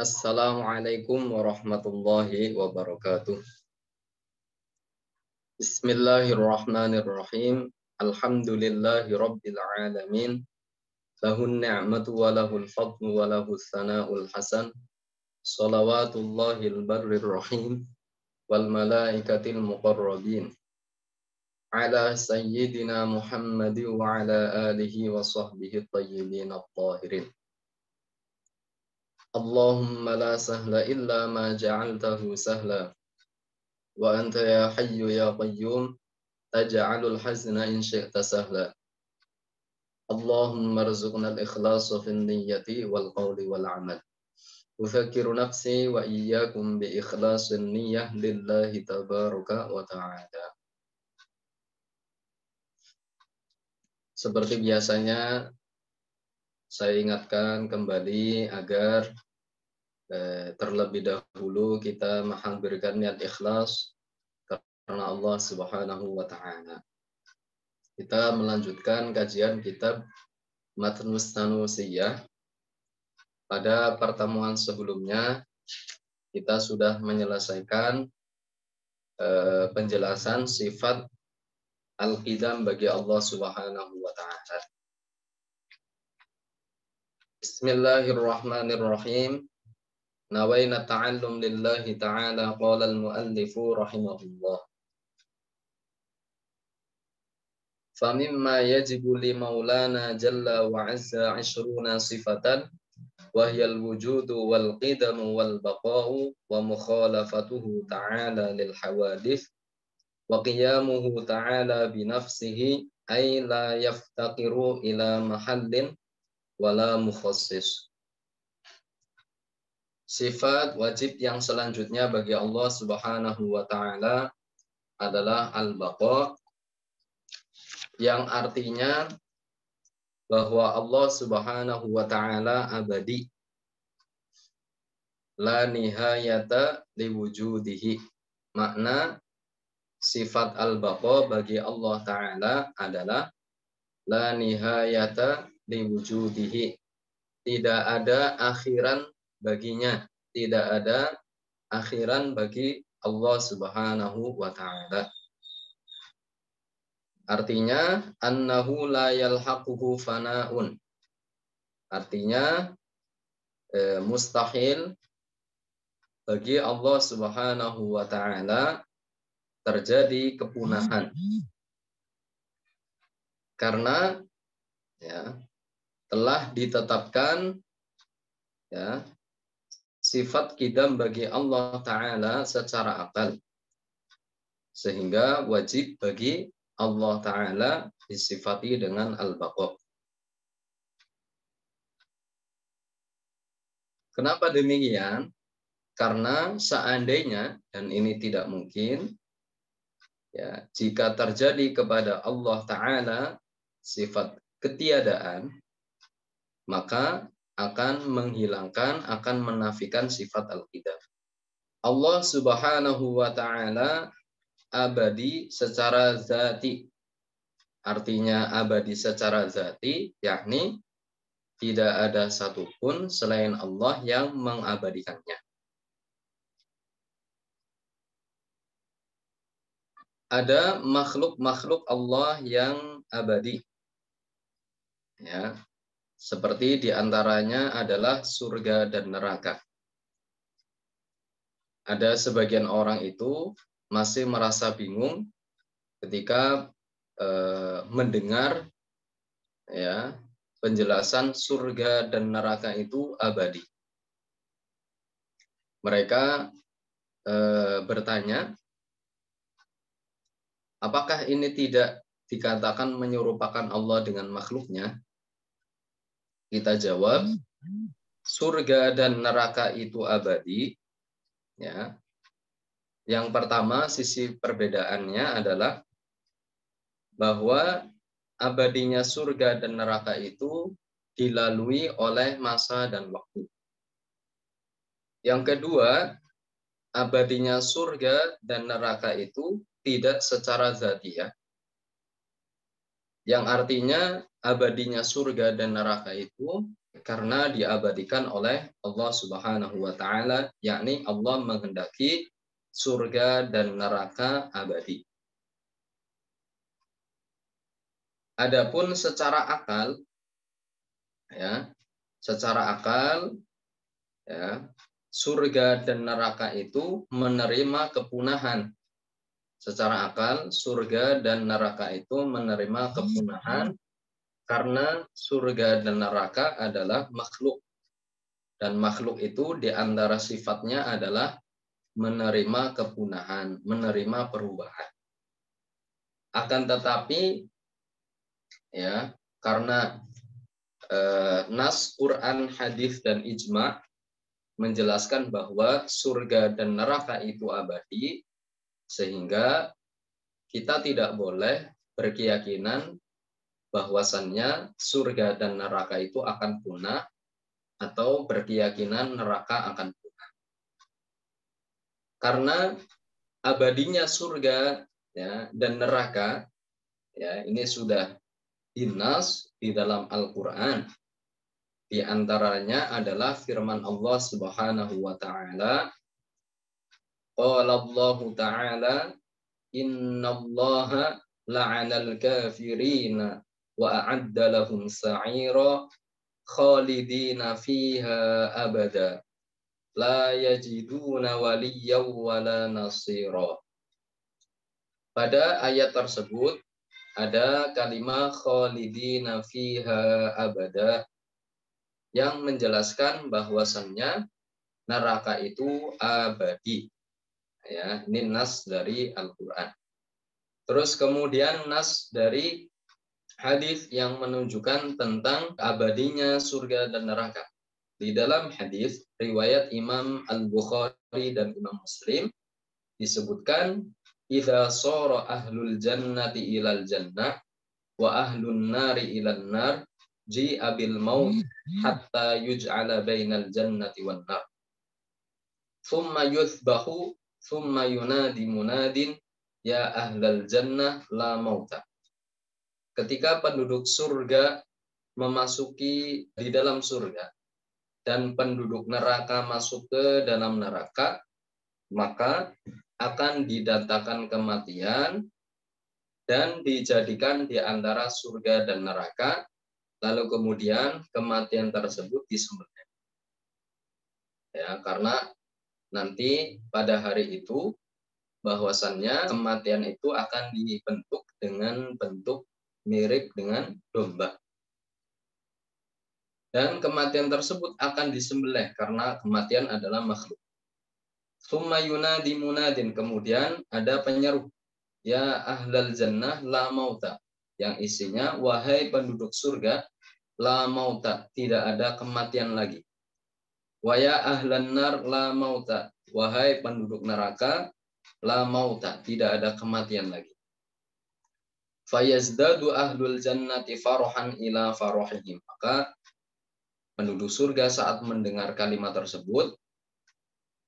Assalamualaikum warahmatullahi wabarakatuh. Bismillahirrahmanirrahim. Alhamdulillahi rabbil alamin. Lahun ni'matu wa lahul fadlu wa lahus sana'ul hasan. Salawatullahil barrir rahim wal malaikatil muqarrabin. Ala sayyidina Muhammadin wa ala alihi wa sahbihi tayyibin at-tahirin. Allahumma la sahla illa ma ja'altahu sahla. Wa anta ya hayyu ya qayyum taj'alul hazna in syi'ta sahla. Allahumma rzuqna al-ikhlasa fin niyyati wal qawli wal amal. Ufakiru nafsi wa iyyakum bi ikhlasin niyyah lillahi tabaraka wa ta'ala. Seperti biasanya saya ingatkan kembali agar terlebih dahulu kita menghadirkan niat ikhlas karena Allah Subhanahu wa taala. Kita melanjutkan kajian kitab Matnus Tanusiyah. Pada pertemuan sebelumnya kita sudah menyelesaikan penjelasan sifat al-qidam bagi Allah Subhanahu wa taala. Bismillahirrahmanirrahim. Nawaina ta'allum lillahi ta'ala qala al-muallifu rahimahullah. Famimma yajibu li maulana jalla wa azza 'ashruna sifatan wa hiya al-wujudu wal qidamu wal baqa'u wa mukhalafatuhu ta'ala lil hawadith wa qiyamuhu ta'ala bi nafsihi ay la yaftaqiru ila mahallin wala mukhassis. Sifat wajib yang selanjutnya bagi Allah Subhanahu wa taala adalah al-baqa, yang artinya bahwa Allah Subhanahu wa taala abadi. La nihayata liwujudihi. Makna sifat al-baqa bagi Allah taala adalah la nihayata liwujudihi. Tidak ada akhiran baginya, tidak ada akhiran bagi Allah Subhanahu wa taala. Artinya annahu la yalhaquhu fana'un. Artinya mustahil bagi Allah Subhanahu wa taala terjadi kepunahan. Karena telah ditetapkan sifat qidam bagi Allah taala secara akal. Sehingga wajib bagi Allah taala disifati dengan al-baqa. Kenapa demikian? Karena seandainya, dan ini tidak mungkin, jika terjadi kepada Allah taala sifat ketiadaan, maka akan menghilangkan, akan menafikan sifat al-qidam. Allah Subhanahu wa taala abadi secara zati. Artinya abadi secara zati, yakni tidak ada satupun selain Allah yang mengabadikannya. Ada makhluk-makhluk Allah yang abadi. Seperti diantaranya adalah surga dan neraka. Ada sebagian orang itu masih merasa bingung ketika mendengar penjelasan surga dan neraka itu abadi. Mereka bertanya, apakah ini tidak dikatakan menyerupakan Allah dengan makhluknya? Kita jawab, surga dan neraka itu abadi. Yang pertama, sisi perbedaannya adalah bahwa abadinya surga dan neraka itu dilalui oleh masa dan waktu. Yang kedua, abadinya surga dan neraka itu tidak secara zatiah. Yang artinya abadinya surga dan neraka itu karena diabadikan oleh Allah Subhanahu wa taala, yakni Allah menghendaki surga dan neraka abadi. Adapun secara akal, ya, secara akal, ya, surga dan neraka itu menerima kepunahan. Secara akal, surga dan neraka itu menerima kepunahan karena surga dan neraka adalah makhluk. Dan makhluk itu di antara sifatnya adalah menerima kepunahan, menerima perubahan. Akan tetapi, ya, karena nas Quran, hadis dan ijma menjelaskan bahwa surga dan neraka itu abadi, sehingga kita tidak boleh berkeyakinan bahwasannya surga dan neraka itu akan punah atau berkeyakinan neraka akan punah. Karena abadinya surga, ya, dan neraka, ya, ini sudah dinas di dalam Al-Qur'an. Di antaranya adalah firman Allah Subhanahu wa taala, qala Allah taala, innallaha la'anal kafirina wa a'adda lahum sa'ira khalidina fiha abada la yajiduna waliyyan wala nasira. Pada ayat tersebut ada kalimat khalidina fiha abada yang menjelaskan bahwasannya neraka itu abadi. Ya, ini nas dari Al-Qur'an. Terus kemudian nas dari hadis yang menunjukkan tentang abadinya surga dan neraka. Di dalam hadis riwayat Imam Al-Bukhari dan Imam Muslim disebutkan, idza sara ahlul jannati ilal jannah wa ahlun nari ilan nar ji'a bil maut hatta yuj'ala bainal jannati wan nar. Thumma yuthbahu thumma yunadi munadin ya ahlal jannah la mauta. Ketika penduduk surga memasuki di dalam surga dan penduduk neraka masuk ke dalam neraka, maka akan didatangkan kematian dan dijadikan di antara surga dan neraka, lalu kemudian kematian tersebut disembelih. Ya, karena nanti pada hari itu bahwasannya kematian itu akan dibentuk dengan bentuk mirip dengan domba. Dan kematian tersebut akan disembelih karena kematian adalah makhluk. Summa yunadi munadin, kemudian ada penyeru, ya ahlal jannah la mauta, yang isinya wahai penduduk surga, la mauta, tidak ada kematian lagi. Wa ya ahlan nar la mauta, wahai penduduk neraka, la mauta, tidak ada kematian lagi. Fayazdadu ahlul jannati farahan ila farahihim, maka penduduk surga saat mendengar kalimat tersebut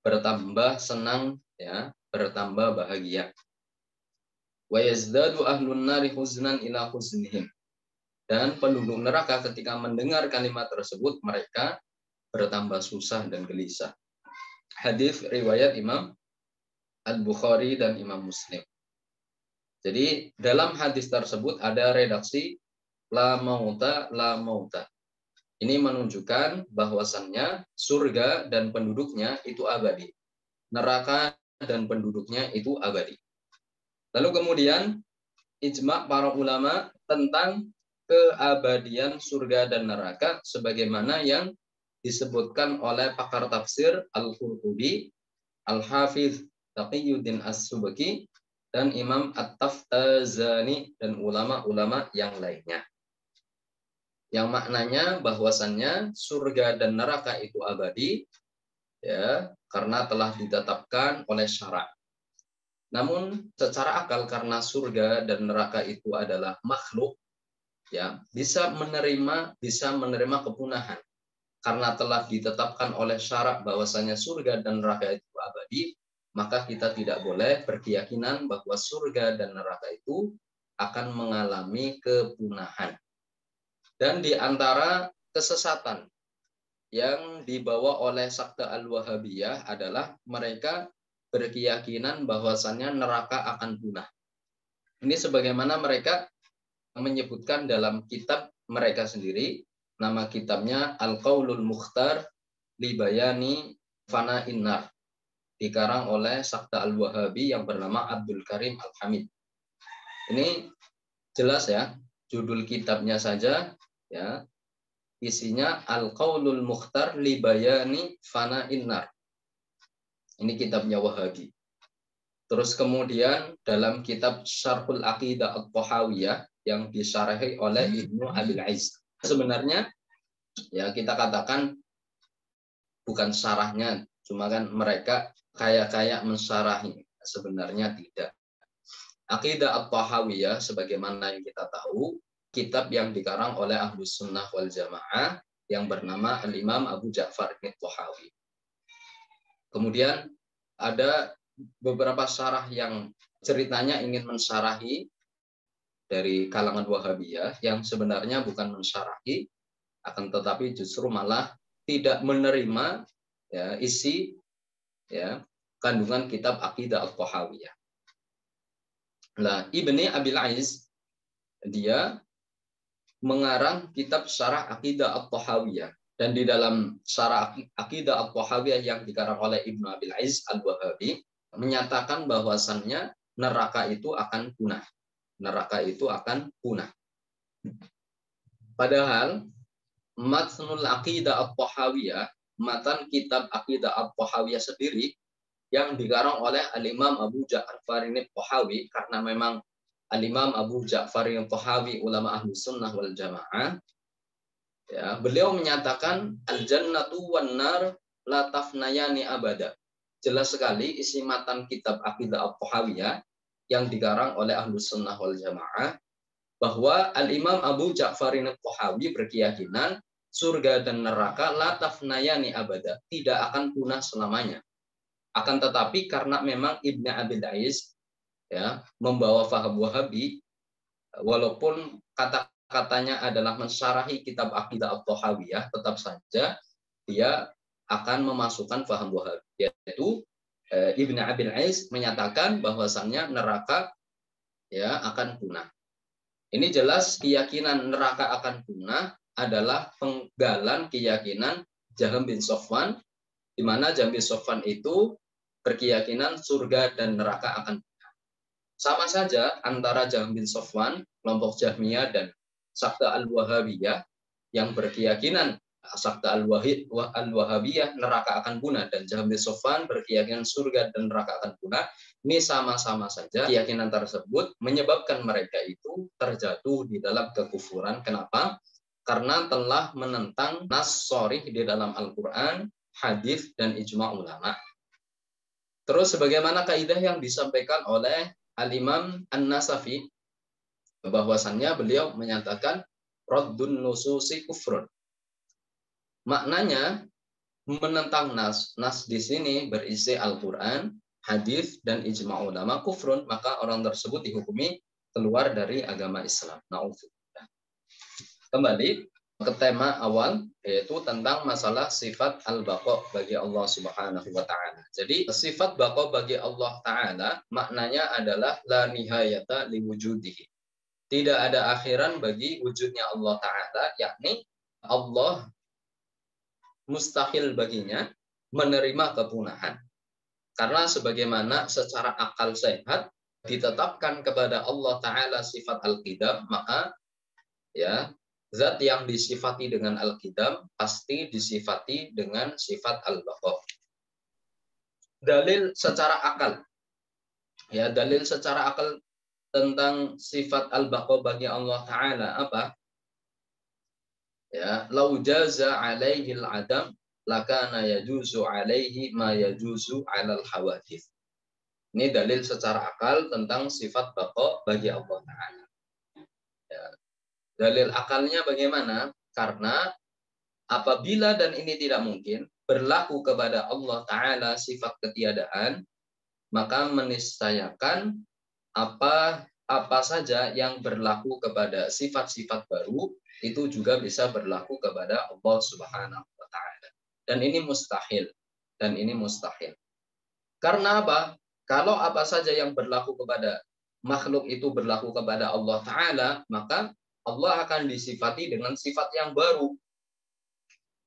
bertambah senang, ya, bertambah bahagia. Wa yazdadu ahlun nari huznan ila huznihim, dan penduduk neraka ketika mendengar kalimat tersebut mereka bertambah susah dan gelisah. Hadis riwayat Imam Al-Bukhari dan Imam Muslim. Jadi dalam hadis tersebut ada redaksi la mauta la mauta. Ini menunjukkan bahwasannya surga dan penduduknya itu abadi. Neraka dan penduduknya itu abadi. Lalu kemudian ijma para ulama tentang keabadian surga dan neraka sebagaimana yang disebutkan oleh pakar tafsir Al-Qurtubi, Al-Hafiz Taqiyuddin As-Subki, dan Imam At-Taftazani dan ulama-ulama yang lainnya. Yang maknanya bahwasannya surga dan neraka itu abadi, ya, karena telah ditetapkan oleh syarak. Namun secara akal karena surga dan neraka itu adalah makhluk, ya, bisa menerima kepunahan. Karena telah ditetapkan oleh syarak bahwasanya surga dan neraka itu abadi, maka kita tidak boleh berkeyakinan bahwa surga dan neraka itu akan mengalami kepunahan. Dan di antara kesesatan yang dibawa oleh sekte Al-Wahabiyah adalah mereka berkeyakinan bahwasannya neraka akan punah. Ini sebagaimana mereka menyebutkan dalam kitab mereka sendiri, nama kitabnya Al-Qaulul Mukhtar li Bayani Fana'in Nar, dikarang oleh sekte Al-Wahabi yang bernama Abdul Karim Al-Hamid. Ini jelas ya, judul kitabnya saja ya, isinya Al-Qaulul Mukhtar li Bayani Fana'in Nar. Ini kitabnya Wahabi. Terus kemudian dalam kitab Syarhul Aqidah At-Tahawiyah yang disyarahi oleh Ibnu Abil Aiz. Sebenarnya ya kita katakan bukan syarahnya, cuma kan mereka kayak mensyarahi. Sebenarnya tidak. Aqidah At-Tahawiyah sebagaimana yang kita tahu, kitab yang dikarang oleh Ahlus Sunnah wal Jamaah yang bernama Al-Imam Abu Ja'far At-Tahawi. Kemudian ada beberapa syarah yang ceritanya ingin mensyarahi dari kalangan Wahabiyah yang sebenarnya bukan mensyarahi, akan tetapi justru malah tidak menerima ya, isi ya, kandungan kitab Aqidah At-Tahawiyah. Nah, Ibni Abil Aiz dia mengarang kitab Syarah Aqidah At-Tahawiyah, dan di dalam Syarah Aqidah At-Tahawiyah yang dikarang oleh Ibnu Abil Aiz Al-Wahabi menyatakan bahwasannya neraka itu akan punah. Neraka itu akan punah. Padahal Matnul Aqidah At-Tahawiyah, matan kitab Aqidah At-Tahawiyah sendiri yang dikarang oleh Al-Imam Abu Ja'far At-Tahawi, karena memang Al-Imam Abu Ja'far At-Tahawi ulama Ahlu Sunnah wal Jamaah, ya, beliau menyatakan al-jannatu wan nar la tafnayani abada. Jelas sekali isi matan kitab Aqidah At-Tahawiyah yang dikarang oleh Ahlus Sunnah wal Jamaah bahwa Al-Imam Abu Ja'far At-Tahawi berkeyakinan surga dan neraka la tafnayani abada, tidak akan punah selamanya. Akan tetapi karena memang Ibnu Abil Aiz ya membawa faham Wahabi, walaupun kata-katanya adalah mensyarahi kitab Aqidah At-Tahawiyah, tetap saja dia akan memasukkan faham Wahabi, yaitu Ibnu Abil Aiz menyatakan bahwasannya neraka ya akan punah. Ini jelas keyakinan neraka akan punah adalah penggalan keyakinan Jahm bin Safwan, di mana Jahm bin Safwan itu berkeyakinan surga dan neraka akan punah. Sama saja antara Jahm bin Safwan, kelompok Jahmiyah, dan sekte Al-Wahabiyah yang berkeyakinan sekte Al-Wahabiyah neraka akan punah, dan Jahm bin Safwan berkeyakinan surga dan neraka akan punah. Ini sama-sama saja keyakinan tersebut menyebabkan mereka itu terjatuh di dalam kekufuran. Kenapa? Karena telah menentang nas sharih di dalam Al-Quran, hadis, dan ijma' ulama. Terus sebagaimana kaidah yang disampaikan oleh Al-Imam An-Nasafi, bahwasannya beliau menyatakan raddun nususi kufrun. Maknanya menentang nas. Nas di sini berisi Al-Quran, hadis, dan ijma' ulama, kufrun, maka orang tersebut dihukumi keluar dari agama Islam. Na'udzubillah. Kembali ke tema awal, yaitu tentang masalah sifat al-baqa bagi Allah Subhanahu wa taala. Jadi sifat baqa bagi Allah taala maknanya adalah la nihayata liwujudihi. Tidak ada akhiran bagi wujudnya Allah taala, yakni Allah mustahil baginya menerima kepunahan. Karena sebagaimana secara akal sehat ditetapkan kepada Allah taala sifat al-qidam, maka ya zat yang disifati dengan al-qidam pasti disifati dengan sifat al-baqa. Dalil secara akal. Ya, dalil secara akal tentang sifat al-baqa bagi Allah taala apa? Ya, lau jaza alaihi al-adam lakana yajuzu alaihi ma yajuzu 'alal hawadits. Ini dalil secara akal tentang sifat baqa bagi Allah taala. Ya. Dalil akalnya bagaimana? Karena apabila dan ini tidak mungkin berlaku kepada Allah taala sifat ketiadaan, maka meniscayakan apa apa saja yang berlaku kepada sifat-sifat baru itu juga bisa berlaku kepada Allah Subhanahu wa taala. Dan ini mustahil. Dan ini mustahil. Karena apa? Kalau apa saja yang berlaku kepada makhluk itu berlaku kepada Allah taala, maka Allah akan disifati dengan sifat yang baru.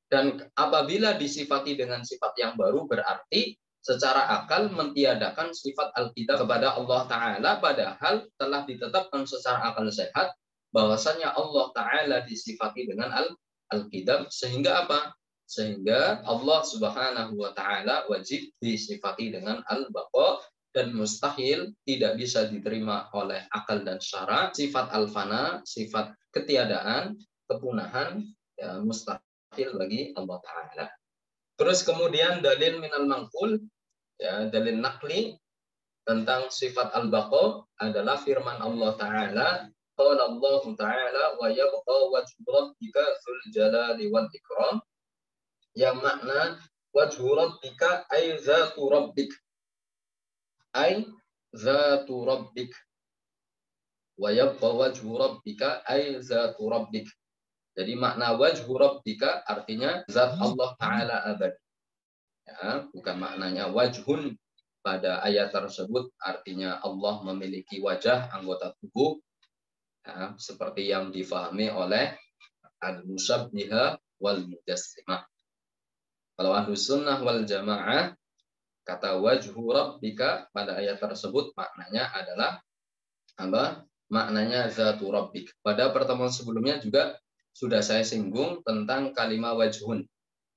Dan apabila disifati dengan sifat yang baru berarti secara akal mentiadakan sifat al-qidam kepada Allah Ta'ala, padahal telah ditetapkan secara akal sehat bahwasanya Allah Ta'ala disifati dengan al-qidam, sehingga apa? Sehingga Allah Subhanahu wa Ta'ala wajib disifati dengan al-baqa, dan mustahil tidak bisa diterima oleh akal dan syara sifat al-fana, sifat ketiadaan, kepunahan, ya, mustahil bagi Allah Ta'ala. Terus kemudian dalil minal mangkul, ya, dalil nakli tentang sifat al-baqa adalah firman Allah Ta'ala, qala Allah Ta'ala wa yabqa wajhu rabbika dzul jalali wal ikram, yang makna wajhu rabbika ay zatu rabbik, ay zatu rabbik, wa yabqa wajhu rabbika ay zatu rabbik. Jadi makna wajhu rabbika artinya zat Allah Ta'ala abadi. Ya, bukan maknanya wajhun pada ayat tersebut artinya Allah memiliki wajah, anggota tubuh, ya, seperti yang difahami oleh al-musyabbiha wal mujassimah. Kalau Ahlus Sunnah wal Jamaah kata wajhu rabbika pada ayat tersebut maknanya adalah apa? Maknanya zatu rabbik. Pada pertemuan sebelumnya juga sudah saya singgung tentang kalimat wajhun.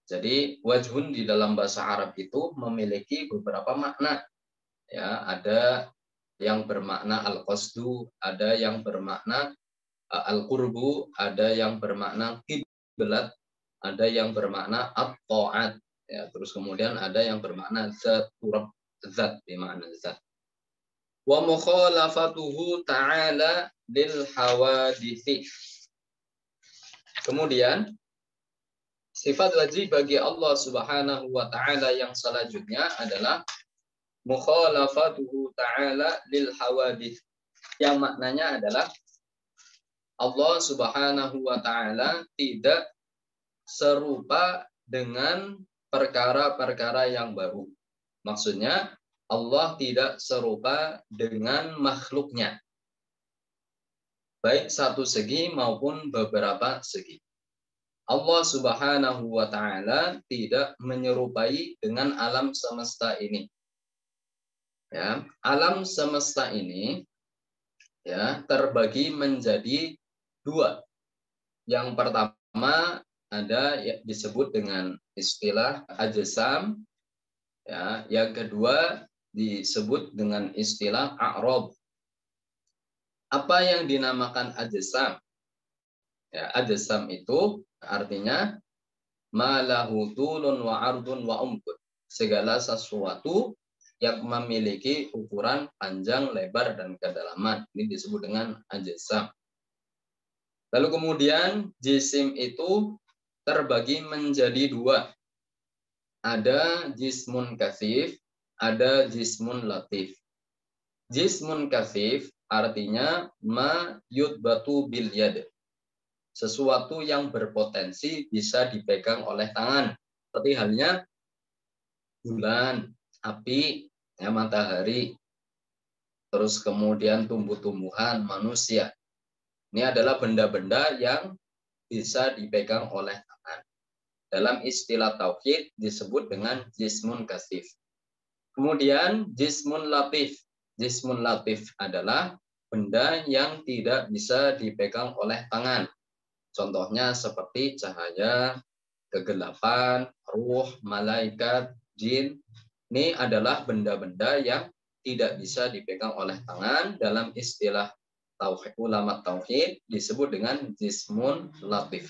Jadi wajhun di dalam bahasa Arab itu memiliki beberapa makna. Ya, ada yang bermakna al-qasdu, ada yang bermakna al-qurbu, ada yang bermakna qiblat, ada yang bermakna at-ta'at. Ya, terus kemudian ada yang bermakna zaturab, zat, bermakna zat. Wa mukhalafatuhu ta'ala lil hawadithi. Kemudian sifat wajib bagi Allah Subhanahu wa Ta'ala yang selanjutnya adalah mukhalafatuhu ta'ala lil hawadith, yang maknanya adalah Allah Subhanahu wa Ta'ala tidak serupa dengan perkara-perkara yang baru. Maksudnya Allah tidak serupa dengan makhluknya, baik satu segi maupun beberapa segi. Allah Subhanahu wa Ta'ala tidak menyerupai dengan alam semesta ini. Ya, alam semesta ini ya terbagi menjadi dua. Yang pertama ada yang disebut dengan istilah ajsam, ya, yang kedua disebut dengan istilah a'rab. Apa yang dinamakan ajsam? Ya, ajsam itu artinya malahu tulun wa ardun wa umkun. Segala sesuatu yang memiliki ukuran panjang, lebar, dan kedalaman. Ini disebut dengan ajsam. Lalu kemudian jisim itu terbagi menjadi dua. Ada jismun kasif, ada jismun latif. Jismun kasif artinya ma yudbatu bil yad. Sesuatu yang berpotensi bisa dipegang oleh tangan. Seperti halnya bulan, api, ya, matahari, terus kemudian tumbuh-tumbuhan, manusia. Ini adalah benda-benda yang bisa dipegang oleh tangan. Dalam istilah tauhid disebut dengan jismun kasif. Kemudian jismun latif. Jismun latif adalah benda yang tidak bisa dipegang oleh tangan. Contohnya seperti cahaya, kegelapan, ruh, malaikat, jin. Ini adalah benda-benda yang tidak bisa dipegang oleh tangan. Dalam istilah tauhid, ulama tauhid disebut dengan jismun latif.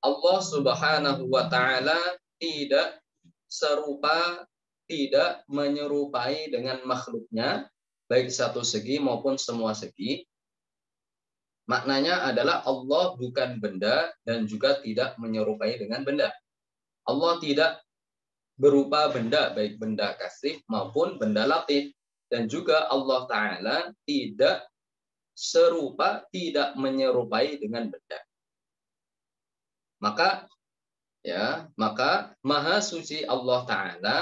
Allah Subhanahu wa Ta'ala tidak serupa, tidak menyerupai dengan makhluknya, baik satu segi maupun semua segi. Maknanya adalah Allah bukan benda dan juga tidak menyerupai dengan benda. Allah tidak berupa benda, baik benda kasif maupun benda latif. Dan juga Allah Ta'ala tidak serupa, tidak menyerupai dengan benda. Maka Maha Suci Allah Ta'ala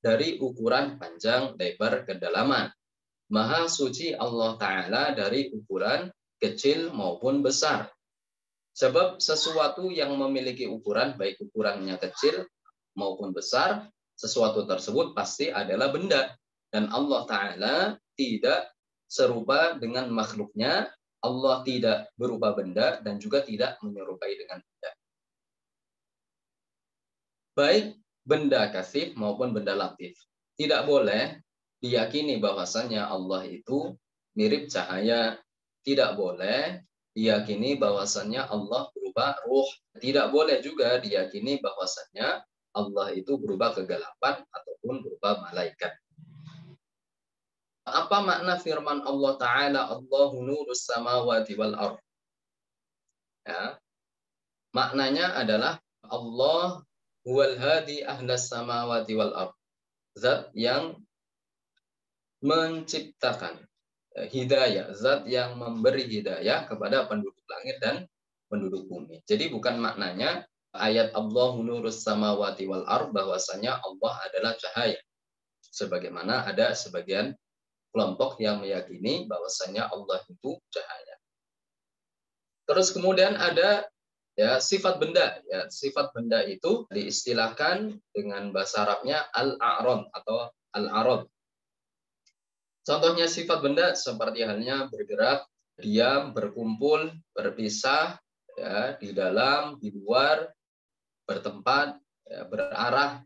dari ukuran panjang, lebar, kedalaman. Maha Suci Allah Ta'ala dari ukuran kecil maupun besar. Sebab sesuatu yang memiliki ukuran, baik ukurannya kecil maupun besar, sesuatu tersebut pasti adalah benda. Dan Allah Ta'ala tidak serupa dengan makhluknya, Allah tidak berupa benda dan juga tidak menyerupai dengan benda. Baik benda kasif maupun benda latif. Tidak boleh diyakini bahwasannya Allah itu mirip cahaya. Tidak boleh diyakini bahwasannya Allah berupa ruh. Tidak boleh juga diyakini bahwasannya Allah itu berupa kegelapan ataupun berupa malaikat. Apa makna firman Allah Ta'ala, Allahu nurus samawati wal ardh? Ya. Maknanya adalah Allah huwal hadi ahlas samawati wal ardh. Zat yang menciptakan hidayah, zat yang memberi hidayah kepada penduduk langit dan penduduk bumi. Jadi bukan maknanya ayat Allahu nurus samawati wal ardh bahwasanya Allah adalah cahaya. Sebagaimana ada sebagian kelompok yang meyakini bahwasanya Allah itu cahaya. Terus kemudian ada sifat benda. Sifat benda itu diistilahkan dengan bahasa Arabnya al-a'rad atau al-arad. Contohnya sifat benda seperti halnya bergerak, diam, berkumpul, berpisah, di dalam, di luar, bertempat, berarah,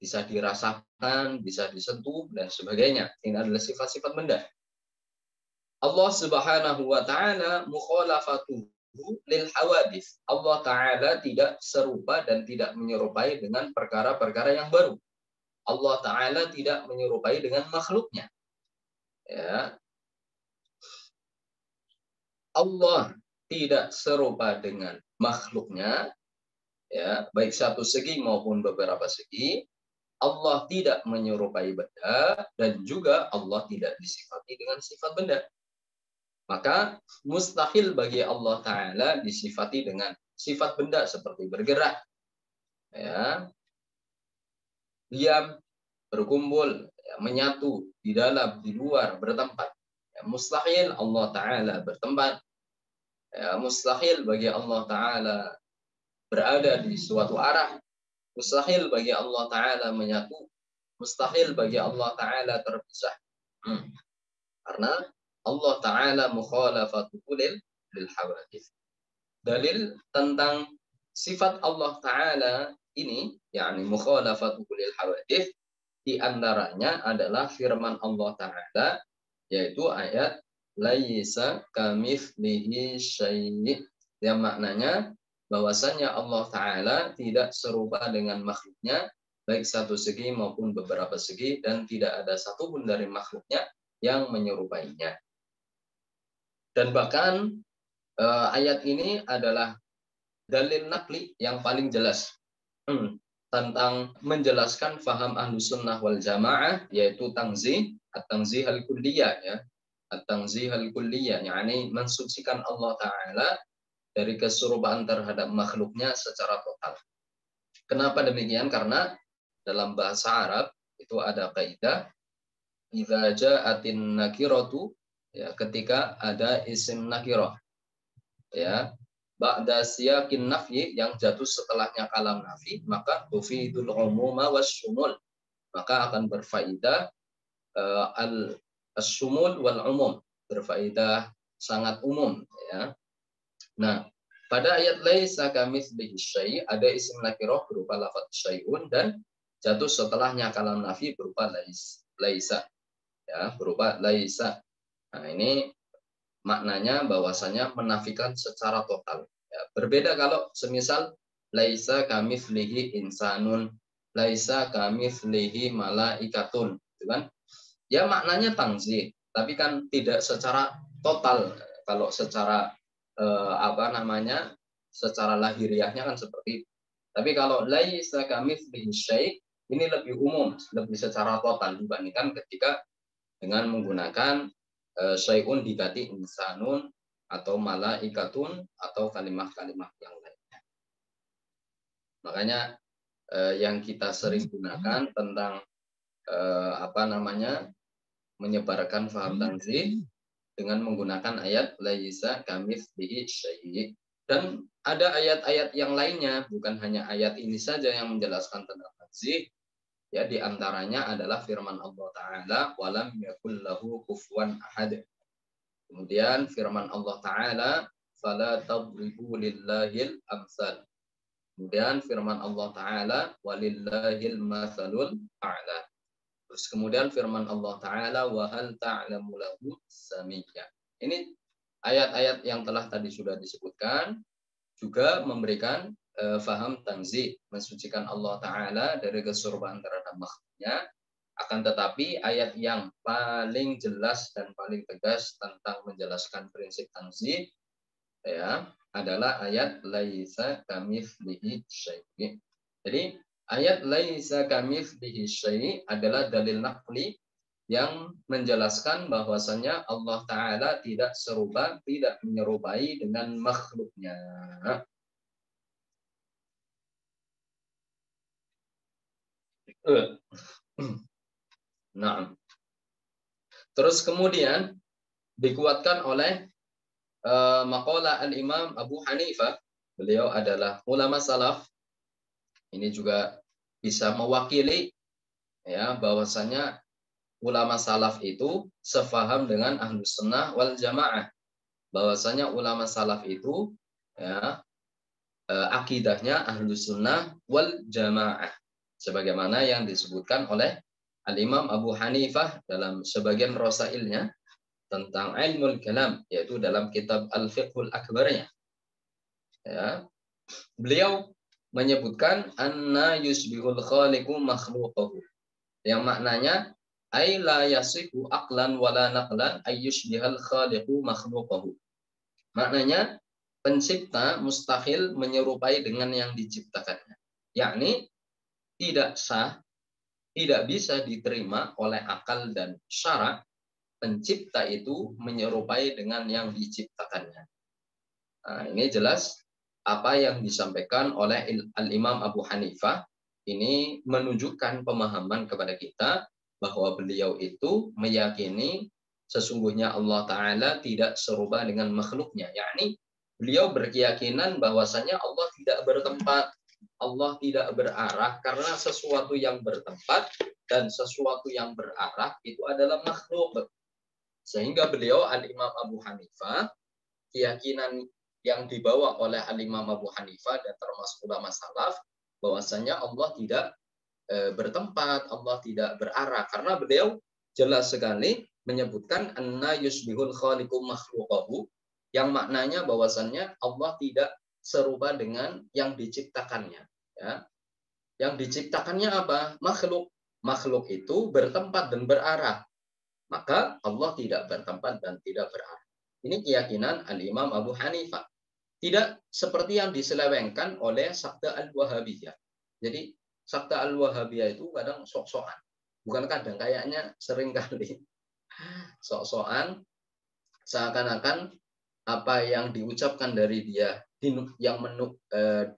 bisa dirasakan, bisa disentuh, dan sebagainya. Ini adalah sifat-sifat benda. Allah Subhanahu wa Ta'ala mukhalafatuhu lil hawadits. Allah Ta'ala tidak serupa dan tidak menyerupai dengan perkara-perkara yang baru. Allah Ta'ala tidak menyerupai dengan makhluknya. Allah tidak serupa dengan makhluknya, baik satu segi maupun beberapa segi. Allah tidak menyerupai benda dan juga Allah tidak disifati dengan sifat benda. Maka mustahil bagi Allah Ta'ala disifati dengan sifat benda seperti bergerak, diam, berkumpul, menyatu, di dalam, di luar, bertempat. Mustahil Allah Ta'ala bertempat. Mustahil bagi Allah Ta'ala berada di suatu arah. Mustahil bagi Allah Ta'ala menyatu. Mustahil bagi Allah Ta'ala terpisah. Karena Allah Ta'ala mukhalafatuhu lil hawadits. Dalil tentang sifat Allah Ta'ala ini, yakni mukhalafatuhu lil hawadits, di antaranya adalah firman Allah Ta'ala, yaitu ayat laisa kamitslihi syai', yang maknanya bahwasanya Allah Ta'ala tidak serupa dengan makhluknya, baik satu segi maupun beberapa segi, dan tidak ada satupun dari makhluknya yang menyerupainya. Dan bahkan ayat ini adalah dalil nakli yang paling jelas tentang menjelaskan faham Ahlus Sunnah wal Jamaah, yaitu tanzih, at-tanzih al-kulliyah, at-tanzih al-kulliyah, yakni mensucikan Allah Ta'ala dari keserupaan terhadap makhluknya secara total. Kenapa demikian? Karena dalam bahasa Arab itu ada kaidah idza ja'atin nakiratu, ketika ada isim nakirah, ba'da siyaqin nafyi, yang jatuh setelahnya kalam nafi, maka tufidul umuma wasyumul, maka akan berfaedah al-syumul wal umum, berfaedah sangat umum, Nah, pada ayat laisa kamitslihi syai' ada isim nakirah berupa lafaz syai'un dan jatuh setelahnya kalam nafi berupa laisa, berupa laisa. Nah, ini maknanya bahwasanya menafikan secara total. Berbeda kalau semisal laisa kamitslihi insanun, laisa kamitslihi malaikatun, gitu kan? Ya maknanya tanzih, tapi kan tidak secara total. Kalau secara secara lahiriahnya kan seperti itu. Tapi kalau laisa kamitslihi syai', ini lebih umum, lebih secara total dibandingkan ketika dengan menggunakan syai'un diganti insanun atau malaikatun atau kalimat-kalimat yang lainnya. Makanya yang kita sering gunakan tentang menyebarkan paham tanzih dengan menggunakan ayat laisa kamitslihi syai'. Dan ada ayat-ayat yang lainnya, bukan hanya ayat ini saja yang menjelaskan tentang tanzih. Ya, di antaranya adalah firman Allah Ta'ala, walam yakul lahu kufuwan ahad. Kemudian firman Allah Ta'ala, fala tadribu lillahil amsal. Kemudian firman Allah Ta'ala, walillahil masalul a'la. Terus kemudian firman Allah Ta'ala, wa hal ta'lamu lahu samiyya. Ini ayat-ayat yang telah tadi sudah disebutkan, juga memberikan faham tanzih, mensucikan Allah Ta'ala dari keserupan terhadap makhluknya. Akan tetapi ayat yang paling jelas dan paling tegas tentang menjelaskan prinsip tanzih ya adalah ayat laisa kamitslihi syai'. Jadi ayat laisa kamitslihi syai' adalah dalil naqli yang menjelaskan bahwasanya Allah Ta'ala tidak serupa, tidak menyerupai dengan makhluknya. Nah, terus kemudian dikuatkan oleh maqalah al-Imam Abu Hanifah. Beliau adalah ulama salaf. Ini juga bisa mewakili ya bahwasanya ulama salaf itu sefaham dengan Ahlus Sunnah wal Jamaah. Bahwasanya ulama salaf itu ya akidahnya Ahlus Sunnah wal Jamaah. Sebagaimana yang disebutkan oleh Al-Imam Abu Hanifah dalam sebagian rasailnya tentang ilmul kalam, yaitu dalam kitab Al-Fiqhul Akbarnya. Ya. Beliau menyebutkan anna yusbihul khaliqu makhluqahu. Yang maknanya ay la yasihu aqlan wala naqlan ay yusbihal khaliqu makhluqahu. Maknanya pencipta mustahil menyerupai dengan yang diciptakannya. Yakni tidak sah, tidak bisa diterima oleh akal dan syara pencipta itu menyerupai dengan yang diciptakannya. Nah, ini jelas apa yang disampaikan oleh Al-Imam Abu Hanifah ini menunjukkan pemahaman kepada kita bahwa beliau itu meyakini sesungguhnya Allah Ta'ala tidak serupa dengan makhluknya. Yakni beliau berkeyakinan bahwasanya Allah tidak bertempat, Allah tidak berarah, karena sesuatu yang bertempat dan sesuatu yang berarah itu adalah makhluk. Sehingga beliau Al-Imam Abu Hanifah, keyakinan yang dibawa oleh Al-Imam Abu Hanifah dan termasuk ulama salaf, bahwasanya Allah tidak bertempat, Allah tidak berarah, karena beliau jelas sekali menyebutkan anna yusbihul khaliqu makhluqahu, yang maknanya bahwasannya Allah tidak serupa dengan yang diciptakannya. Ya. Yang diciptakannya apa? Makhluk. Makhluk itu bertempat dan berarah. Maka Allah tidak bertempat dan tidak berarah. Ini keyakinan Al-Imam Abu Hanifah. Tidak seperti yang diselewengkan oleh Sabda Al-Wahabiyah. Jadi Sabda Al-Wahabiyah itu kadang sok-sokan. Bukan kadang, kayaknya sering kali. Sok-sokan, seakan-akan apa yang diucapkan dari dia,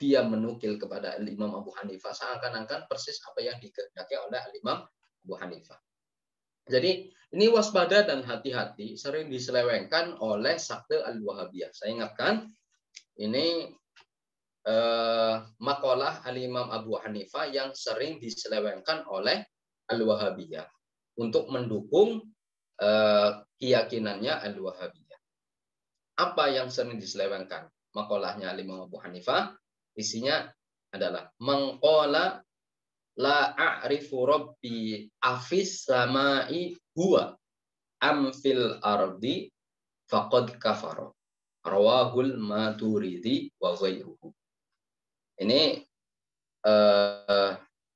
dia menukil kepada Imam Abu Hanifah, seakan-akan persis apa yang dikehendaki oleh Imam Abu Hanifah. Jadi ini waspada dan hati-hati, sering diselewengkan oleh Sabda Al-Wahabiyah. Saya ingatkan, ini makalah Al-Imam Abu Hanifah yang sering diselewengkan oleh Al-Wahabiyah untuk mendukung keyakinannya Al-Wahabiyah. Apa yang sering diselewengkan? Makalahnya Al-Imam Abu Hanifah, isinya adalah mengqala la a'rifu rabbi afis samai huwa am fil ardi faqad kafara. Rawahul Maturidi wa ghairuhu. Ini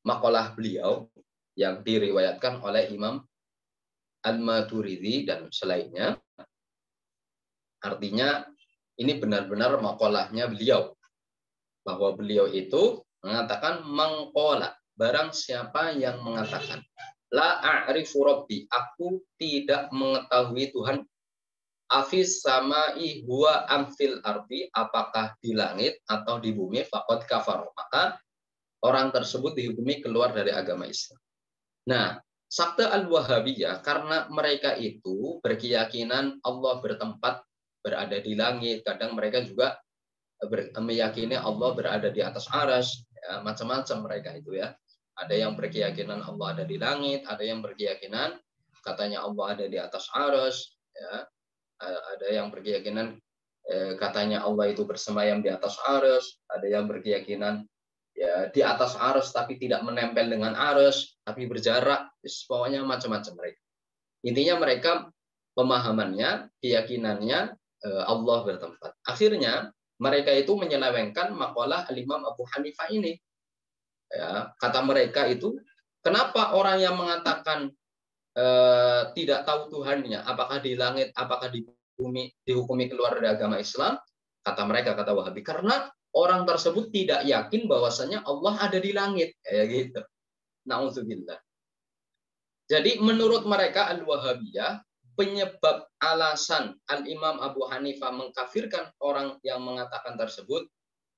makalah beliau yang diriwayatkan oleh Imam Al-Maturidi dan selainnya. Artinya ini benar-benar makalahnya beliau. Bahwa beliau itu mengatakan mengqala, barang siapa yang mengatakan la a'rifu rabbi, aku tidak mengetahui Tuhan afis samai huwa amfil ardi, apakah di langit atau di bumi, faqad kafar, maka orang tersebut dihukumi keluar dari agama Islam. Nah, Sabda Al-Wahabiyah, karena mereka itu berkeyakinan Allah bertempat berada di langit, kadang mereka juga meyakini Allah berada di atas arsy, ya, macam-macam mereka itu ya. Ada yang berkeyakinan Allah ada di langit, ada yang berkeyakinan katanya Allah ada di atas arsy, ya. Ada yang berkeyakinan katanya Allah itu bersemayam di atas arsy, ada yang berkeyakinan ya di atas arsy tapi tidak menempel dengan arsy, tapi berjarak, pokoknya macam-macam mereka. Intinya mereka pemahamannya, keyakinannya Allah bertempat. Akhirnya mereka itu menyelewengkan makalah Al-Imam Abu Hanifah ini. Ya, kata mereka itu, kenapa orang yang mengatakan tidak tahu Tuhannya, apakah di langit, apakah di bumi, dihukumi keluar dari agama Islam? Kata mereka, kata Wahabi, karena orang tersebut tidak yakin bahwasanya Allah ada di langit, kayak gitu. Nauzubillah. Jadi menurut mereka Al-Wahabiyah, penyebab alasan Al-Imam Abu Hanifah mengkafirkan orang yang mengatakan tersebut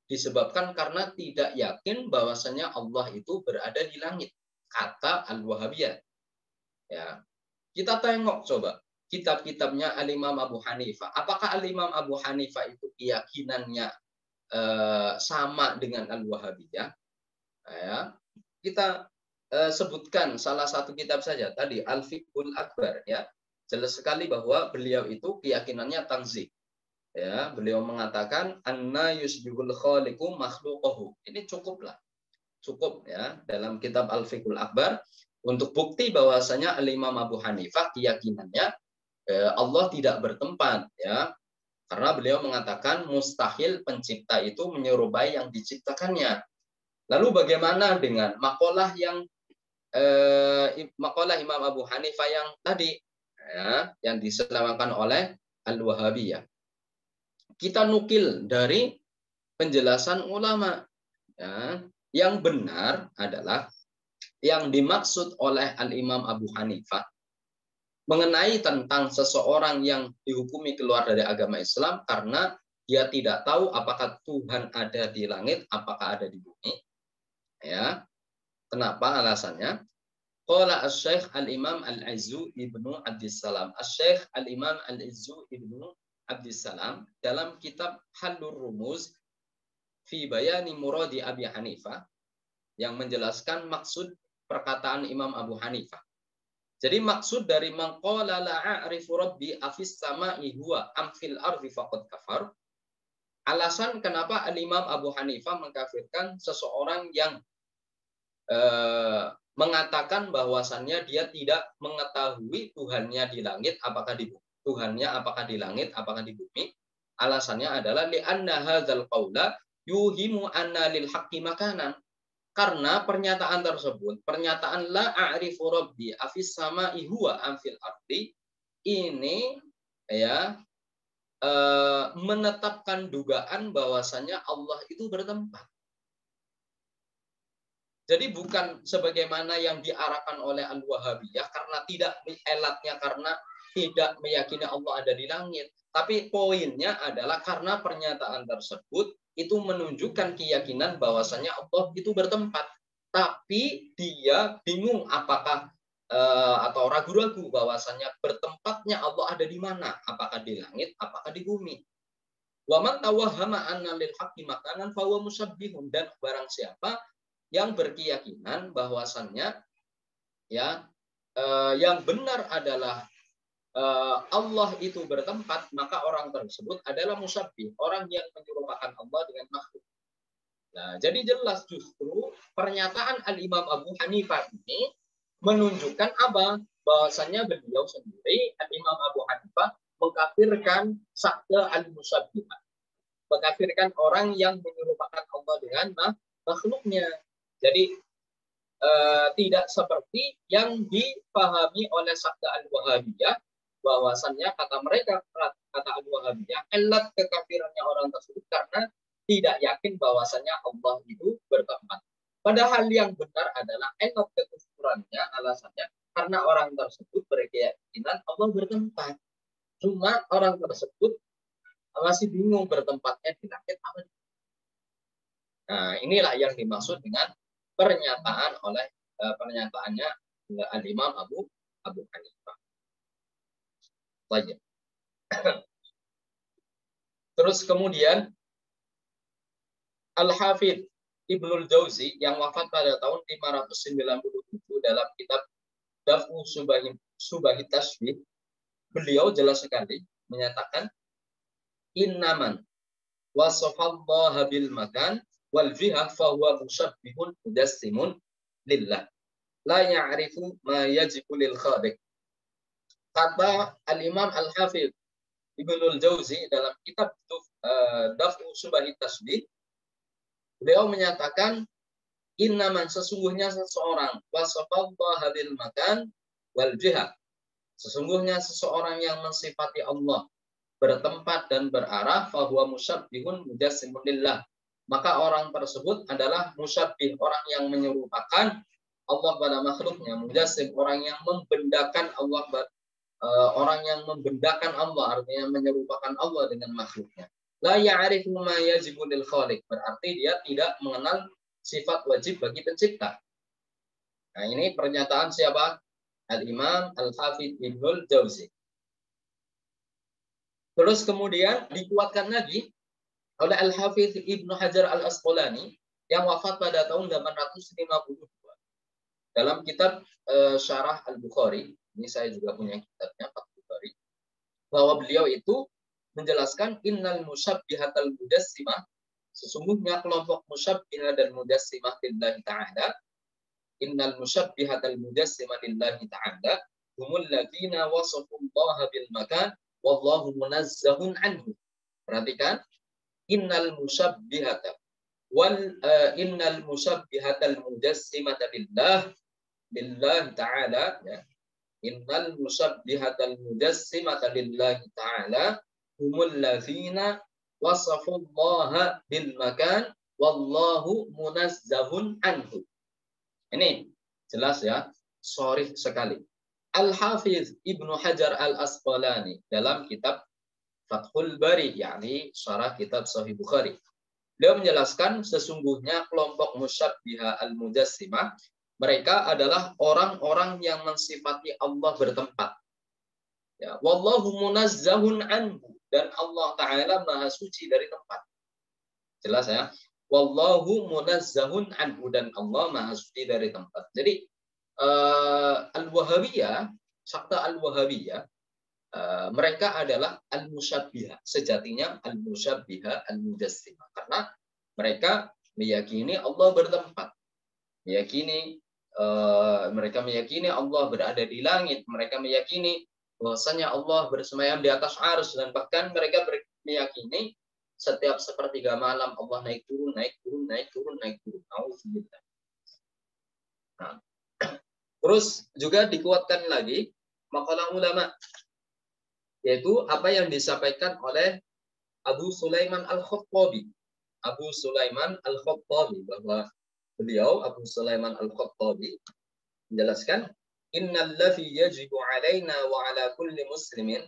disebabkan karena tidak yakin bahwasanya Allah itu berada di langit, kata Al-Wahabiyah. Ya, kita tengok coba kitab-kitabnya Al-Imam Abu Hanifah. Apakah Al-Imam Abu Hanifah itu keyakinannya sama dengan Al-Wahabiyah? Ya, kita sebutkan salah satu kitab saja tadi, Al-Fiqhul Akbar, ya. Jelas sekali bahwa beliau itu keyakinannya tanzih. Ya, beliau mengatakan anna yusbihul khaliqu makhluqahu. Ini cukuplah. Cukup ya dalam kitab Al-Fiqhul Akbar untuk bukti bahwasanya Al-Imam Abu Hanifah keyakinannya Allah tidak bertempat, ya. Karena beliau mengatakan mustahil pencipta itu menyerupai yang diciptakannya. Lalu bagaimana dengan makalah yang makalah Imam Abu Hanifah yang tadi, ya, yang diselewengkan oleh Al-Wahabiyah? Kita nukil dari penjelasan ulama, ya. Yang benar adalah yang dimaksud oleh Al-Imam Abu Hanifah mengenai tentang seseorang yang dihukumi keluar dari agama Islam karena dia tidak tahu apakah Tuhan ada di langit, apakah ada di bumi. Ya, kenapa alasannya? Qala Asy-Syaikh Al-Imam Al-Izzu Ibnu Abdissalam. Asy-Syaikh Al-Imam Al-Izzu Ibnu Abdissalam dalam kitab Halur Rumuz fi Bayani Muradi Abi Hanifah yang menjelaskan maksud perkataan Imam Abu Hanifah. Jadi maksud dari maqala la a'rifu rabbi afis sama'i huwa am fil ardi faqad kafar. Alasan kenapa Al-Imam Abu Hanifah mengkafirkan seseorang yang mengatakan bahwasannya dia tidak mengetahui Tuhannya di langit apakah di bumi. Tuhannya apakah di langit apakah di bumi? Alasannya adalah li'anna hadzal qaula yuhimu anna lil haqqi makanan. Karena pernyataan tersebut, pernyataan la a'rifu rabbi afis sama'i huwa am fil ardi, ini ya menetapkan dugaan bahwasanya Allah itu bertempat. Jadi bukan sebagaimana yang diarahkan oleh Al-Wahabiyah karena tidak elatnya karena tidak meyakini Allah ada di langit. Tapi poinnya adalah karena pernyataan tersebut itu menunjukkan keyakinan bahwasanya Allah itu bertempat. Tapi dia bingung apakah atau ragu-ragu bahwasanya bertempatnya Allah ada di mana? Apakah di langit, apakah di bumi? Wa man tawahhama anna lil haqqi makanan fa huwa musabbihun, dan barang siapa yang berkeyakinan bahwasannya ya yang benar adalah Allah itu bertempat, maka orang tersebut adalah musabbih, orang yang menyerupakan Allah dengan makhluk. Nah, jadi jelas justru pernyataan Al-Imam Abu Hanifah ini menunjukkan apa? Bahwasanya beliau sendiri, Al-Imam Abu Hanifah, mengkafirkan sabda al-musabbihah, mengkafirkan orang yang menyerupakan Allah dengan makhluknya. Jadi tidak seperti yang dipahami oleh sabda Al-Wahabiyah, bahwasannya kata mereka, kata Al-Wahabiyah, elat kekafirannya orang tersebut karena tidak yakin bahwasannya Allah itu bertempat. Padahal yang benar adalah elat kekufurannya, alasannya karena orang tersebut berkeyakinan Allah bertempat. Cuma orang tersebut masih bingung bertempatnya di langit apa. Nah, inilah yang dimaksud dengan pernyataannya Al-Imam Abu Hanifah. Baik. Terus kemudian Al-Hafidz Ibnul Jauzi yang wafat pada tahun 597 dalam kitab Daf'u Subahit Tashbih, beliau jelas sekali menyatakan innaman wasafallaha bil makan wal jihah fahuwa musyabbihun mujassimun lillah la ya'rifu ma yajibu lil khaliq. Kata Al-Imam Al-Hafidz Ibnul Jauzi dalam kitab Daf'u Subahit Tashbih, beliau menyatakan innaman sesungguhnya seseorang wasafallaha bil makan wal jihah, sesungguhnya seseorang yang mensifati Allah bertempat dan berarah, fahuwa musyabbihun mujassimun lillah, maka orang tersebut adalah musyabbih, orang yang menyerupakan Allah pada makhluknya, mujassim, orang yang membendakan Allah, orang yang membendakan Allah, artinya menyerupakan Allah dengan makhluknya. La ya'rifu ma yajibu lil khaliq, berarti dia tidak mengenal sifat wajib bagi pencipta. Nah, ini pernyataan siapa? Al-Imam Al-Hafidz Ibnul Jauzi. Terus kemudian dikuatkan lagi oleh Al-Hafidz Ibnu Hajar Al-Asqalani yang wafat pada tahun 852 dalam kitab Syarah Al-Bukhari. Ini saya juga punya kitabnya, Al-Bukhari. Bahwa beliau itu menjelaskan innal musyabbihatal mujassimah, sesungguhnya kelompok musyabbihah dan mujassimah lillahi ta'ala, innal musyabbihatal mujassimah lillahi ta'ala humul ladzina wasafullaha bil makan wallahu munazzahun anhu. Perhatikan, innal musyabbihata innal musyabbihatal mujassimata lillahi ta'ala, ya. Innal musabbihatal mujassimata lillahi ta'ala humul ladzina wasafullaha bil makan wallahu munazzahun anhu. Ini jelas ya, sharih sekali. Al-Hafidz Ibnu Hajar Al-Asqalani dalam kitab Fathul Bari, yakni syarah kitab Sahih Bukhari, beliau menjelaskan sesungguhnya kelompok musyabbiha al-mujassimah, mereka adalah orang-orang yang mensifati Allah bertempat. Ya, wallahu munazzahun anhu, dan Allah Ta'ala maha suci dari tempat. Jelas ya? Wallahu munazzahun anhu, dan Allah maha suci dari tempat. Jadi Al-Wahabiyah, sakta Al-Wahabiyah, mereka adalah al-musyabbihah. Sejatinya al-musyabbihah al-mujassimah. Karena mereka meyakini Allah bertempat. Mereka meyakini Allah berada di langit. Mereka meyakini bahwasanya Allah bersemayam di atas arsy, dan bahkan mereka meyakini setiap sepertiga malam Allah naik turun, naik turun, naik turun, naik turun. Auzubillah. Nah, terus juga dikuatkan lagi makalah ulama, yaitu apa yang disampaikan oleh Abu Sulaiman Al-Khattabi. Abu Sulaiman Al-Khattabi, bahwa beliau Abu Sulaiman Al-Khattabi menjelaskan innal ladzi yajibu alaina wa ala kulli muslimin,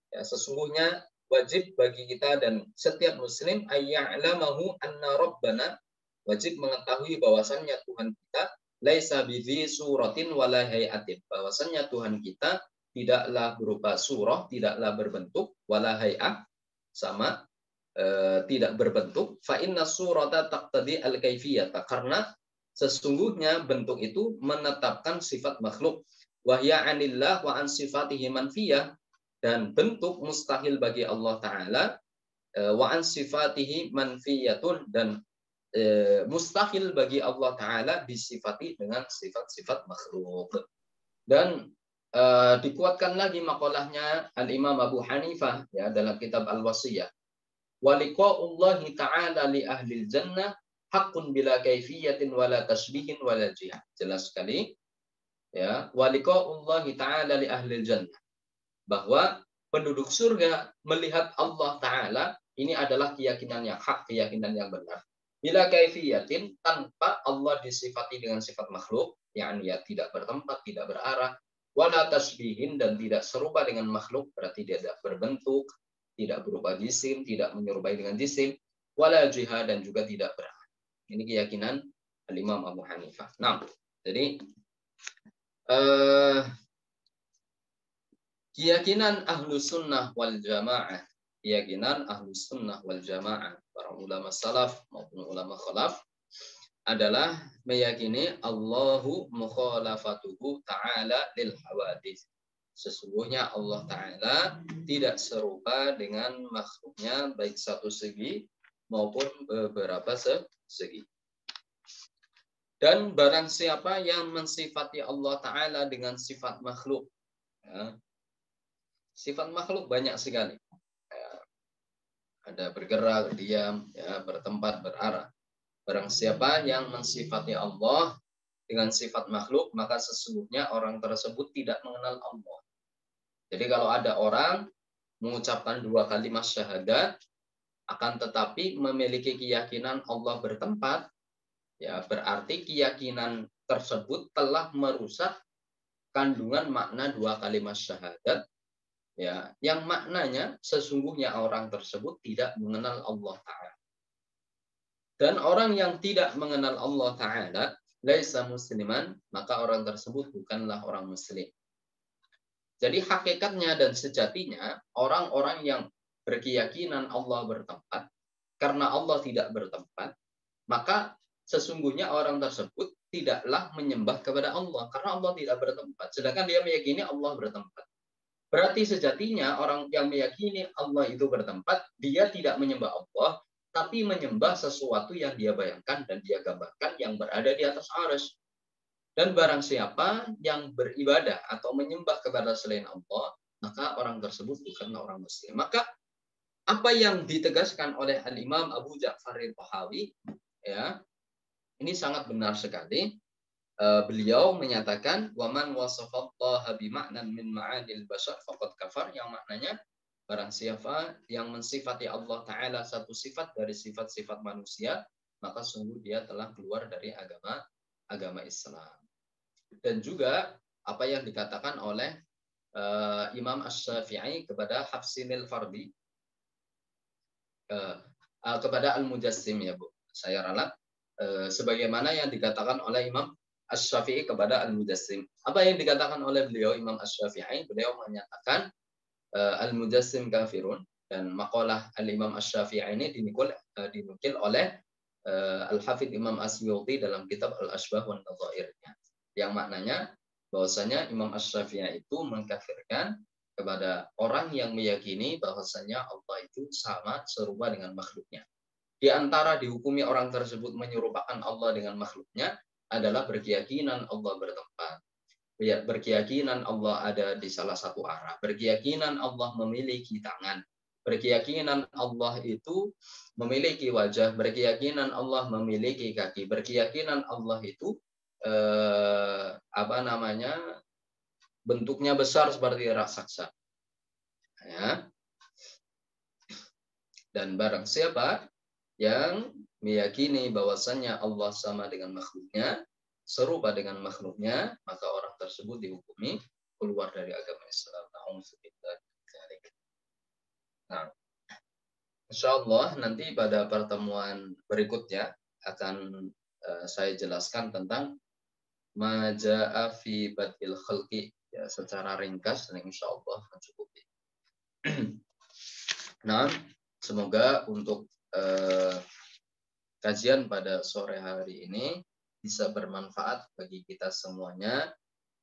ya, sesungguhnya wajib bagi kita dan setiap muslim ayya'lamahu anna rabbana, wajib mengetahui bahwasannya Tuhan kita laisa bizi suratin wala hayatin, bahwasannya Tuhan kita tidaklah berupa surah, tidaklah berbentuk, wala hay'ah, sama tidak berbentuk. Fa inna surata taqtadi al-kaifiyata, karena sesungguhnya bentuk itu menetapkan sifat makhluk. Wahya anillah wa an sifatihi manfiyah, dan bentuk mustahil bagi Allah Ta'ala, wa an sifatihi manfiyatun, dan mustahil bagi Allah Ta'ala disifati dengan sifat-sifat makhluk. Dan dikuatkan lagi makalahnya Al-Imam Abu Hanifah, ya, dalam kitab Al-Wasiyah. Wa liqa'ullahi ta'ala li ahlil jannah haqqun bila kaifiyatin wala tasbihin wala jihad. Jelas sekali, ya, wa liqa'ullahi ta'ala li ahlil jannah, bahwa penduduk surga melihat Allah Ta'ala ini adalah keyakinan yang hak, keyakinan yang benar. Bila kaifiyatin, tanpa Allah disifati dengan sifat makhluk, yakni ya tidak bertempat, tidak berarah, wala tasbihin, dan tidak serupa dengan makhluk, berarti dia tidak berbentuk, tidak berupa jisim, tidak menyerupai dengan jisim, wala jihad, dan juga tidak berat. Ini keyakinan Al-Imam Abu Hanifah. Nah, jadi keyakinan Ahlus Sunnah wal Jamaah, keyakinan Ahlus Sunnah wal Jamaah, para ulama salaf maupun ulama khalaf, adalah meyakini Allahu mukhalafatuhu ta'ala lil hawadits. Sesungguhnya Allah Ta'ala tidak serupa dengan makhluknya, baik satu segi maupun beberapa segi. Dan barang siapa yang mensifati Allah Ta'ala dengan sifat makhluk, ya, sifat makhluk banyak sekali, ya, ada bergerak, diam, ya, bertempat, berarah. Barang siapa yang mensifati Allah dengan sifat makhluk, maka sesungguhnya orang tersebut tidak mengenal Allah. Jadi kalau ada orang mengucapkan 2 kalimat syahadat, akan tetapi memiliki keyakinan Allah bertempat, ya berarti keyakinan tersebut telah merusak kandungan makna 2 kalimat syahadat, ya, yang maknanya sesungguhnya orang tersebut tidak mengenal Allah Ta'ala. Dan orang yang tidak mengenal Allah Ta'ala, laisa musliman, maka orang tersebut bukanlah orang muslim. Jadi hakikatnya dan sejatinya, orang-orang yang berkeyakinan Allah bertempat, karena Allah tidak bertempat, maka sesungguhnya orang tersebut tidaklah menyembah kepada Allah, karena Allah tidak bertempat. Sedangkan dia meyakini Allah bertempat. Berarti sejatinya orang yang meyakini Allah itu bertempat, dia tidak menyembah Allah, tapi menyembah sesuatu yang dia bayangkan dan dia gambarkan yang berada di atas arsy. Dan barang siapa yang beribadah atau menyembah kepada selain Allah, maka orang tersebut bukanlah orang muslim. Maka apa yang ditegaskan oleh Al-Imam Abu Ja'far Al-Tahawi, ya, ini sangat benar sekali. Beliau menyatakan waman wasafallaha bima'nan min ma'anil bashar faqad kafar, yang maknanya barang siapa yang mensifati Allah Ta'ala satu sifat dari sifat-sifat manusia, maka sungguh dia telah keluar dari agama Islam. Dan juga apa yang dikatakan oleh Imam Asy-Syafi'i kepada Hafsinil Fardi, kepada Al-Mujassim, ya Bu, saya ralat, sebagaimana yang dikatakan oleh Imam Asy-Syafi'i kepada Al-Mujassim. Apa yang dikatakan oleh beliau Imam Asy-Syafi'i? Beliau menyatakan Al-Mujassim kafirun, dan maqalah Al-Imam Asy-Syafi'i ini dinukil oleh Al-Hafidz Imam Asyuti dalam kitab Al-Asbah wan Nadhairnya, yang maknanya bahwasanya Imam Asy-Syafi'i itu mengkafirkan kepada orang yang meyakini bahwasanya Allah itu sama serupa dengan makhluknya. Di antara dihukumi orang tersebut menyerupakan Allah dengan makhluknya adalah berkeyakinan Allah bertempat, berkeyakinan Allah ada di salah satu arah, berkeyakinan Allah memiliki tangan, berkeyakinan Allah itu memiliki wajah, berkeyakinan Allah memiliki kaki, berkeyakinan Allah itu bentuknya besar seperti raksasa. Ya. Dan barang siapa yang meyakini bahwasannya Allah sama dengan makhluknya, serupa dengan makhluknya, maka orang tersebut dihukumi keluar dari agama Islam. Nah, insya Allah nanti pada pertemuan berikutnya akan saya jelaskan tentang maja'a fi badil khalqi, ya, secara ringkas dan insya Allah mencukupi. Nah, semoga untuk kajian pada sore hari ini bisa bermanfaat bagi kita semuanya,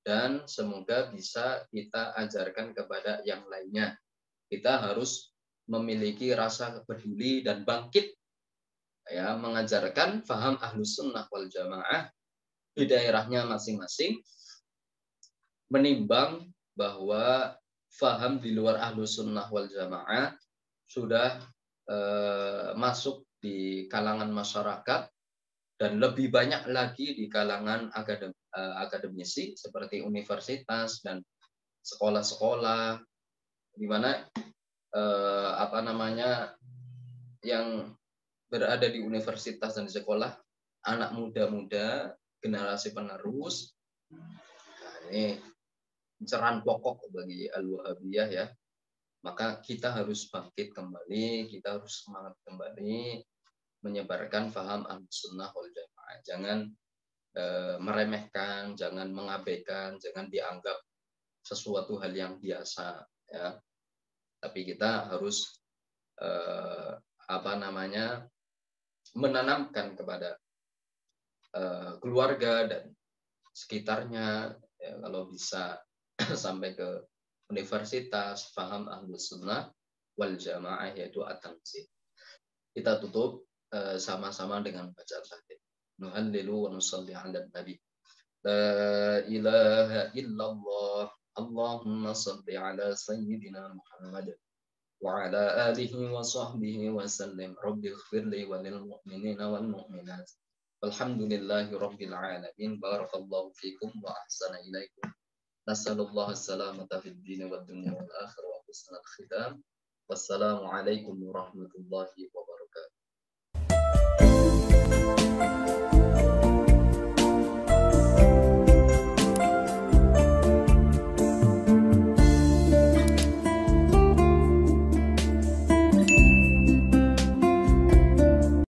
dan semoga bisa kita ajarkan kepada yang lainnya. Kita harus memiliki rasa peduli dan bangkit, ya, mengajarkan faham Ahlus Sunnah wal Jamaah di daerahnya masing-masing, menimbang bahwa faham di luar Ahlus Sunnah wal Jamaah sudah masuk di kalangan masyarakat dan lebih banyak lagi di kalangan akademisi seperti universitas dan sekolah-sekolah, di mana yang berada di universitas dan di sekolah anak muda-muda, generasi penerus. Nah, ini pencerahan pokok bagi Al-Wahabiyah ya. Maka kita harus bangkit kembali, kita harus semangat kembali menyebarkan faham Ahlussunnah wal Jamaah. Jangan meremehkan, jangan mengabaikan, jangan dianggap sesuatu hal yang biasa ya. Tapi kita harus menanamkan kepada keluarga dan sekitarnya ya, kalau bisa sampai ke universitas faham Ahlussunnah wal Jamaah yaitu at-tamsik. Kita tutup sama-sama dengan bacaan tahlil. Nuhallilu wa nusalli 'ala nabi. La ilaha illallah. Allahumma salli 'ala sayyidina Muhammad wa 'ala alihi wa sahbihi wa sallim. Rabbi ighfir li wa lil mu'minina wal mu'minat. Walhamdulillahi rabbil alamin. Barakallahu fikum wa ahsana ilaikum. Nasallallahu salamata fid din wad dunya wal akhirah wa husnal khitam. Wassalamu alaikum warahmatullahi wabarakatuh.